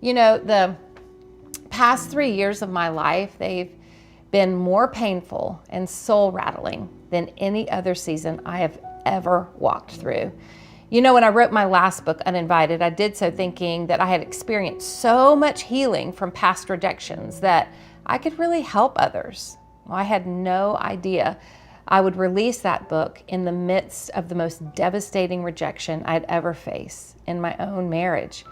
The past 3 years of my life, they've been more painful and soul rattling than any other season I have ever walked through. When I wrote my last book, Uninvited, I did so thinking that I had experienced so much healing from past rejections that I could really help others. Well, I had no idea I would release that book in the midst of the most devastating rejection I'd ever faced in my own marriage,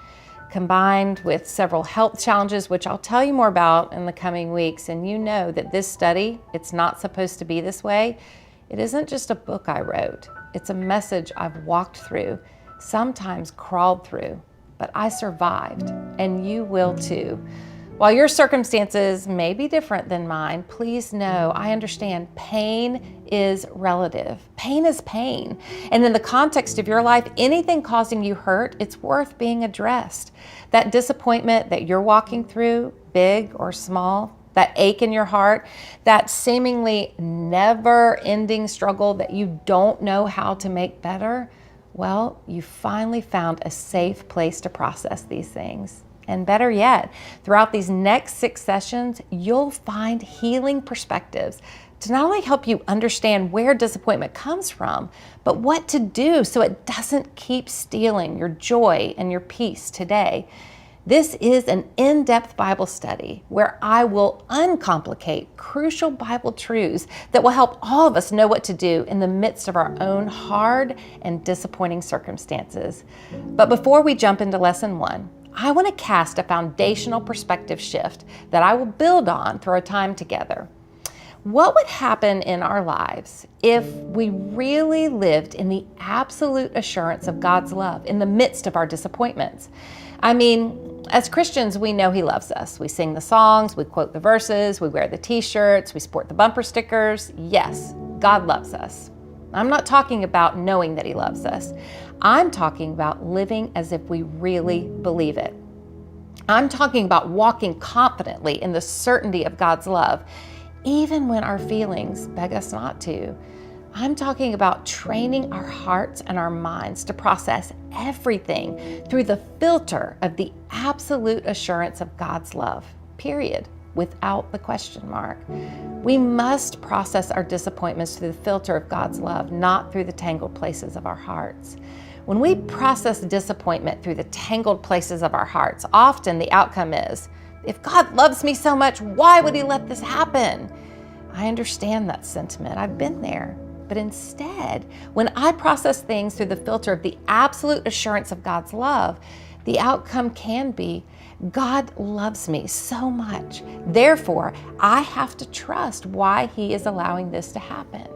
combined with several health challenges, which I'll tell you more about in the coming weeks. And you know that this study, it's not supposed to be this way. It isn't just a book I wrote. It's a message I've walked through, sometimes crawled through, but I survived, and you will too. While your circumstances may be different than mine, please know I understand pain is relative. Pain is pain. And in the context of your life, anything causing you hurt, it's worth being addressed. That disappointment that you're walking through, big or small, that ache in your heart, that seemingly never-ending struggle that you don't know how to make better, well, you finally found a safe place to process these things. And better yet, throughout these next 6 sessions, you'll find healing perspectives to not only help you understand where disappointment comes from, but what to do so it doesn't keep stealing your joy and your peace today. This is an in-depth Bible study where I will uncomplicate crucial Bible truths that will help all of us know what to do in the midst of our own hard and disappointing circumstances. But before we jump into lesson 1, I want to cast a foundational perspective shift that I will build on through our time together. What would happen in our lives if we really lived in the absolute assurance of God's love in the midst of our disappointments? As Christians, we know He loves us. We sing the songs, we quote the verses, we wear the t-shirts, we sport the bumper stickers. Yes, God loves us. I'm not talking about knowing that He loves us. I'm talking about living as if we really believe it. I'm talking about walking confidently in the certainty of God's love, even when our feelings beg us not to. I'm talking about training our hearts and our minds to process everything through the filter of the absolute assurance of God's love, period, without the question mark. We must process our disappointments through the filter of God's love, not through the tangled places of our hearts. When we process disappointment through the tangled places of our hearts, often the outcome is, if God loves me so much, why would He let this happen? I understand that sentiment. I've been there. But instead, when I process things through the filter of the absolute assurance of God's love, the outcome can be, God loves me so much. Therefore, I have to trust why He is allowing this to happen.